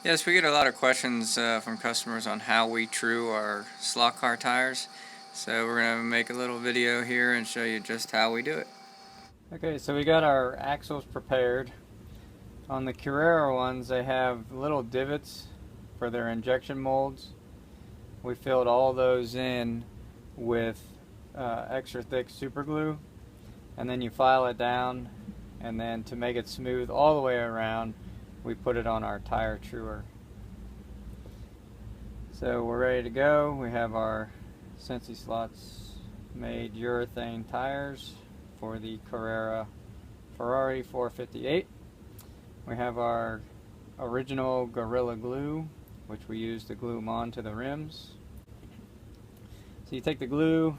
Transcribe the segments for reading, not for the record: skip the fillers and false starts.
Yes, we get a lot of questions from customers on how we true our slot car tires. So we're going to make a little video here and show you just how we do it. Okay, so we got our axles prepared. On the Carrera ones, they have little divots for their injection molds. We filled all those in with extra thick super glue, and then you file it down, and then to make it smooth all the way around, we put it on our tire truer. So we're ready to go. We have our Cincyslots made urethane tires for the Carrera Ferrari 458. We have our original Gorilla Glue, which we use to glue them onto the rims. So you take the glue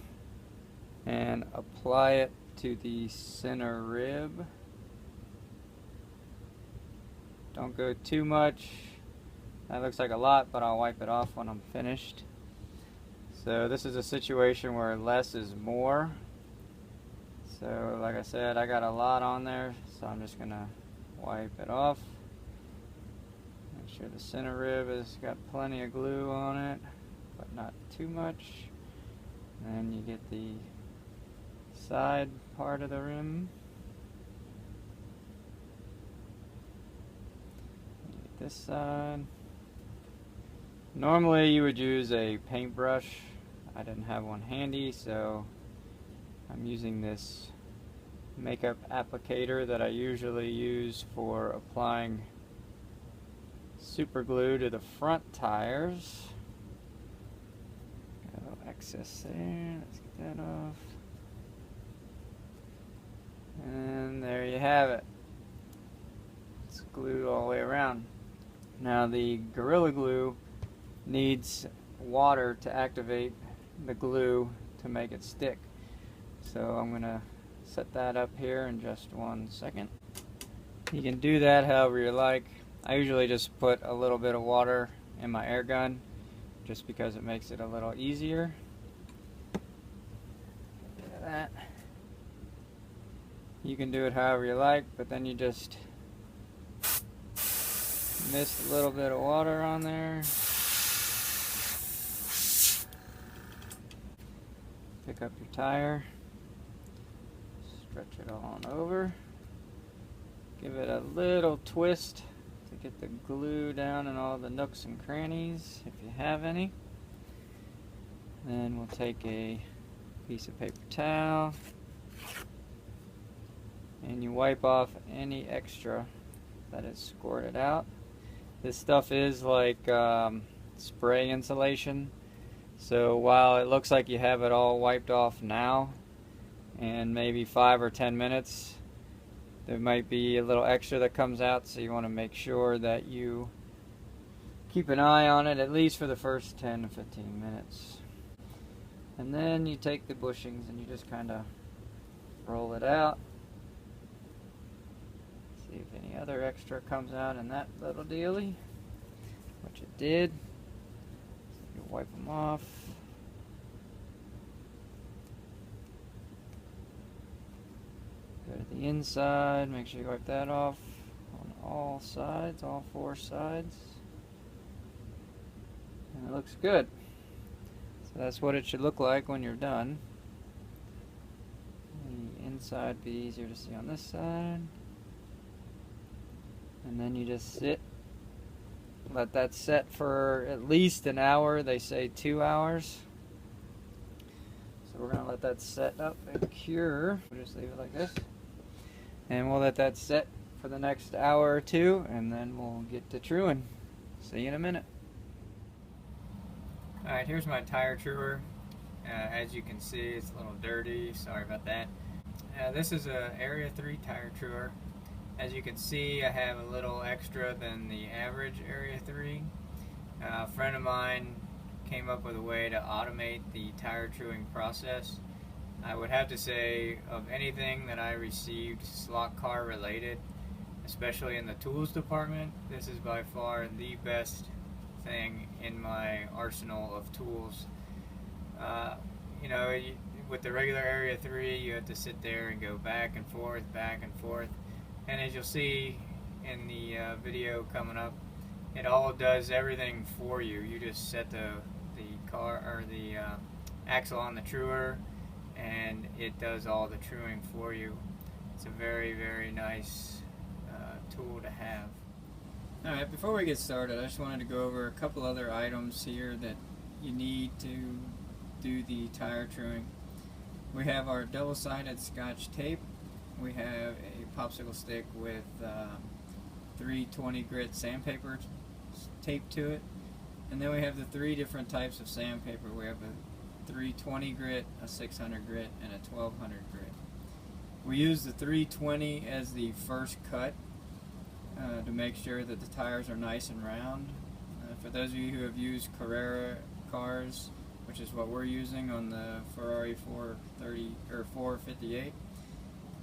and apply it to the center rib. Don't go too much. That looks like a lot, but I'll wipe it off when I'm finished. So this is a situation where less is more. So like I said, I got a lot on there, so I'm just gonna wipe it off. Make sure the center rib has got plenty of glue on it, but not too much. And then you get the side part of the rim. This side. Normally you would use a paintbrush. I didn't have one handy, so I'm using this makeup applicator that I usually use for applying super glue to the front tires. Got a little excess there. Let's get that off. And there you have it. It's glued all the way around. Now the Gorilla Glue needs water to activate the glue to make it stick. So I'm going to set that up here in just 1 second. You can do that however you like. I usually just put a little bit of water in my air gun just because it makes it a little easier. Look at that. You can do it however you like, but then you just mist a little bit of water on there. Pick up your tire, stretch it on over, give it a little twist to get the glue down in all the nooks and crannies, if you have any. Then we'll take a piece of paper towel and you wipe off any extra that is squirted out. This stuff is like spray insulation, so while it looks like you have it all wiped off now, in maybe 5 or 10 minutes there might be a little extra that comes out, so you want to make sure that you keep an eye on it at least for the first 10 to 15 minutes. And then you take the bushings and you just kind of roll it out. See if any other extra comes out in that little dealie, which it did. So you wipe them off. Go to the inside, make sure you wipe that off on all sides, all 4 sides. And it looks good. So that's what it should look like when you're done. The inside be easier to see on this side. And then you just sit, let that set for at least an hour. They say 2 hours. So we're going to let that set up and cure. We'll just leave it like this. And we'll let that set for the next hour or 2, and then we'll get to truing. See you in a minute. Alright, here's my tire truer. As you can see, it's a little dirty. Sorry about that. This is a Area 3 tire truer. As you can see, I have a little extra than the average Area 3. A friend of mine came up with a way to automate the tire truing process. I would have to say, of anything that I received slot car related, especially in the tools department, this is by far the best thing in my arsenal of tools. You know, with the regular Area 3, you have to sit there and go back and forth, and as you'll see in the video coming up, it all does everything for you. You just set the car or the axle on the truer, and it does all the truing for you. It's a very, very nice tool to have. Alright, before we get started, I just wanted to go over a couple other items here that you need to do the tire truing. We have our double-sided Scotch tape. We have a popsicle stick with 320 grit sandpaper taped to it. And then we have the three different types of sandpaper. We have a 320 grit, a 600 grit, and a 1200 grit. We use the 320 as the first cut to make sure that the tires are nice and round. For those of you who have used Carrera cars, which is what we're using on the Ferrari 458,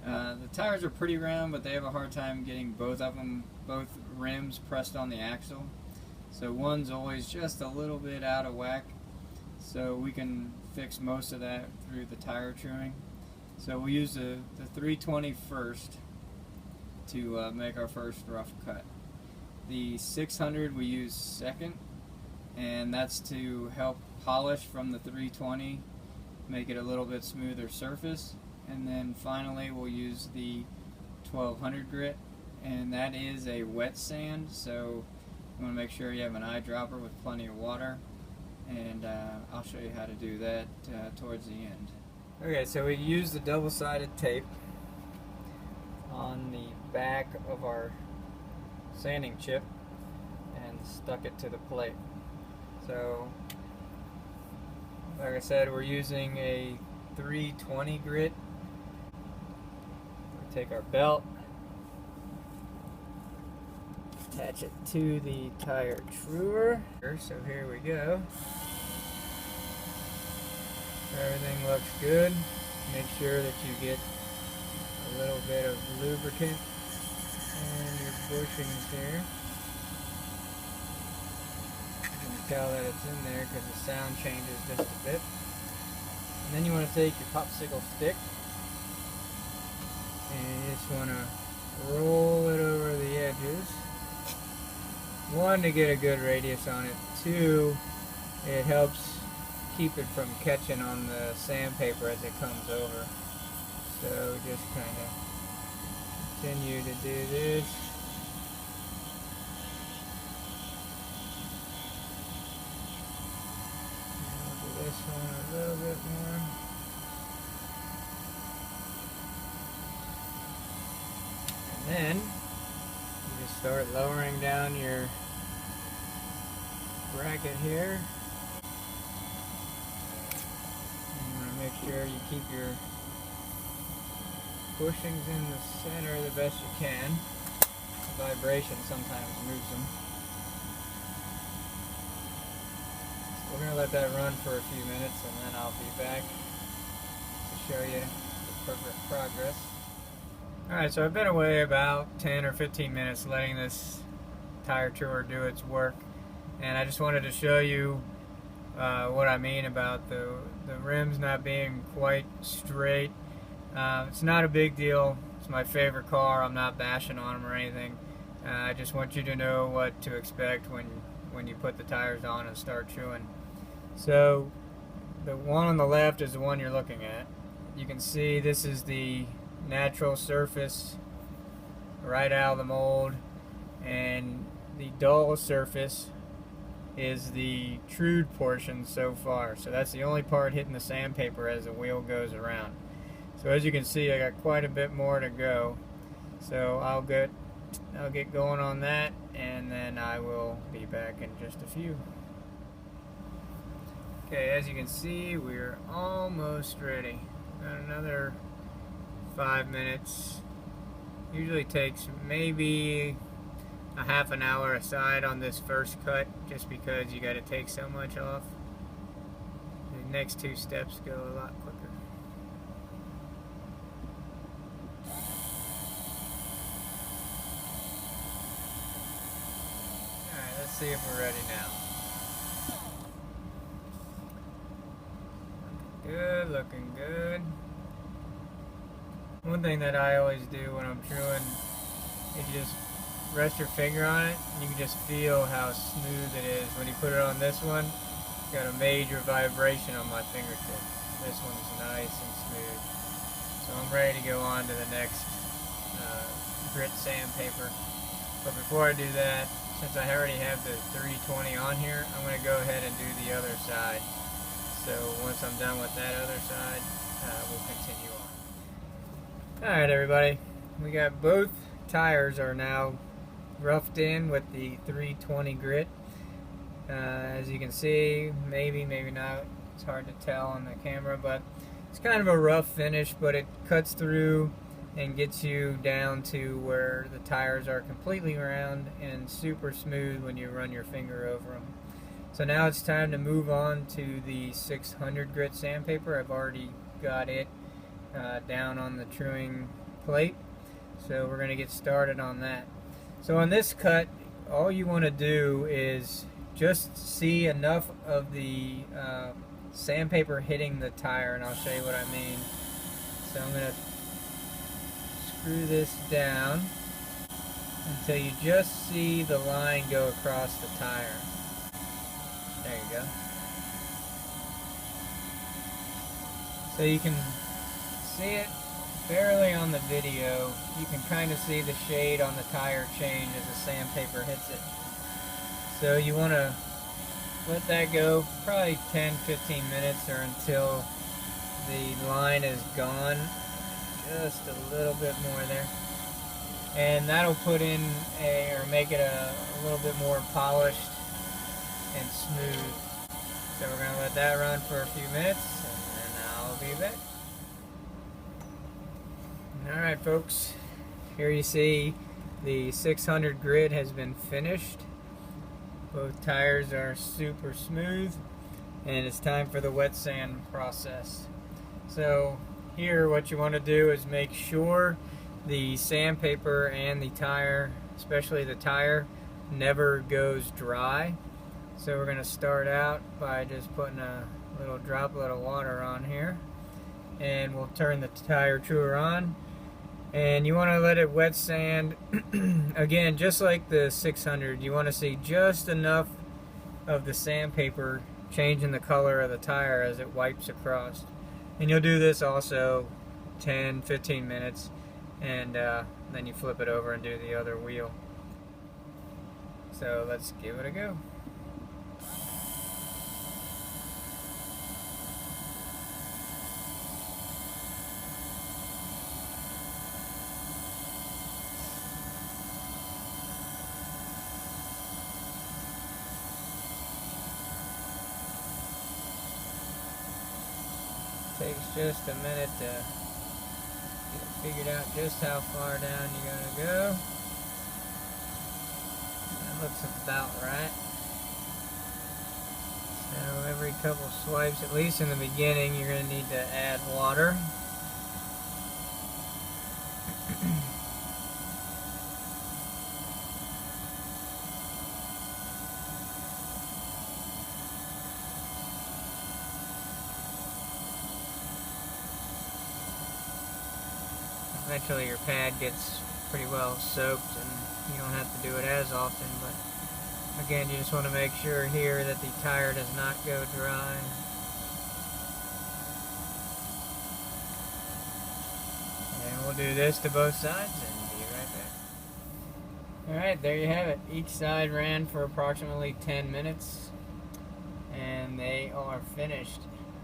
the tires are pretty round, but they have a hard time getting both rims pressed on the axle. So one's always just a little bit out of whack. So we can fix most of that through the tire truing. So we use the 320 first to make our first rough cut. The 600 we use second, and that's to help polish from the 320, make it a little bit smoother surface. And then finally we'll use the 1200 grit, and that is a wet sand, so you want to make sure you have an eyedropper with plenty of water, and I'll show you how to do that towards the end. Okay, so we use the double-sided tape on the back of our sanding chip and stuck it to the plate. So, like I said, we're using a 320 grit. We take our belt, attach it to the tire truer. So here we go. Everything looks good. Make sure that you get a little bit of lubricant and your bushings here. You can tell that it's in there because the sound changes just a bit. And then you want to take your popsicle stick and you just want to roll it over the edges. One, to get a good radius on it. Two, it helps keep it from catching on the sandpaper as it comes over. So just kind of continue to do this. And I'll do this one a little bit more. And then you just start lowering down your bracket here. Make sure you keep your bushings in the center the best you can. The vibration sometimes moves them. So we're going to let that run for a few minutes, and then I'll be back to show you the progress. Alright, so I've been away about 10 or 15 minutes letting this tire truer do its work, and I just wanted to show you what I mean about the rims not being quite straight. It's not a big deal. It's my favorite car. I'm not bashing on them or anything. I just want you to know what to expect when you put the tires on and start truing. So the one on the left is the one you're looking at. You can see this is the natural surface right out of the mold, and the dull surface is the trued portion so far. So that's the only part hitting the sandpaper as the wheel goes around. So as you can see, I got quite a bit more to go. So I'll get going on that, and then I will be back in just a few. Okay, as you can see, we're almost ready. Got another 5 minutes. Usually takes maybe a half an hour aside on this first cut, just because you got to take so much off. The next two steps go a lot quicker. Alright, let's see if we're ready now. Good, looking good. One thing that I always do when I'm truing is just rest your finger on it, and you can just feel how smooth it is. When you put it on this one, it's got a major vibration on my fingertip. This one's nice and smooth. So I'm ready to go on to the next grit sandpaper. But before I do that, since I already have the 320 on here, I'm going to go ahead and do the other side. So once I'm done with that other side, we'll continue on. Alright everybody, we got both tires are now roughed in with the 320 grit. As you can see, maybe not, it's hard to tell on the camera, but it's kind of a rough finish, but it cuts through and gets you down to where the tires are completely round and super smooth when you run your finger over them. So now it's time to move on to the 600 grit sandpaper. I've already got it down on the truing plate, so we're going to get started on that. So on this cut, all you want to do is just see enough of the sandpaper hitting the tire, and I'll show you what I mean. So I'm going to screw this down until you just see the line go across the tire. There you go. So you can see it barely on the video. You can kind of see the shade on the tire change as the sandpaper hits it. So you want to let that go probably 10-15 minutes or until the line is gone. Just a little bit more there. And that'll put in or make it a little bit more polished and smooth. So we're going to let that run for a few minutes and then I'll be back. Alright folks, here you see the 600 grit has been finished. Both tires are super smooth and it's time for the wet sand process. So here what you want to do is make sure the sandpaper and the tire, especially the tire, never goes dry. So we're going to start out by just putting a little droplet of water on here, and we'll turn the tire truer on, and you want to let it wet sand. Again, just like the 600, you want to see just enough of the sandpaper changing the color of the tire as it wipes across. And you'll do this also 10-15 minutes, and then you flip it over and do the other wheel. So let's give it a go. Takes just a minute to get figured out just how far down you're going to go. That looks about right. So every couple swipes, at least in the beginning, you're going to need to add water. Eventually your pad gets pretty well soaked and you don't have to do it as often, but again, you just want to make sure here that the tire does not go dry. And we'll do this to both sides and be right back. Alright, there you have it. Each side ran for approximately 10 minutes and they are finished.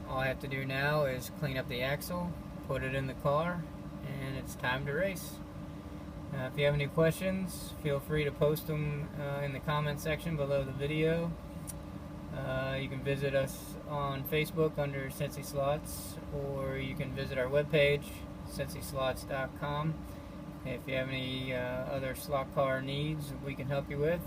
All I have to do now is clean up the axle, put it in the car, and it's time to race. If you have any questions, feel free to post them in the comment section below the video. You can visit us on Facebook under Cincyslots, or you can visit our webpage, Cincyslots.com. If you have any other slot car needs we can help you with,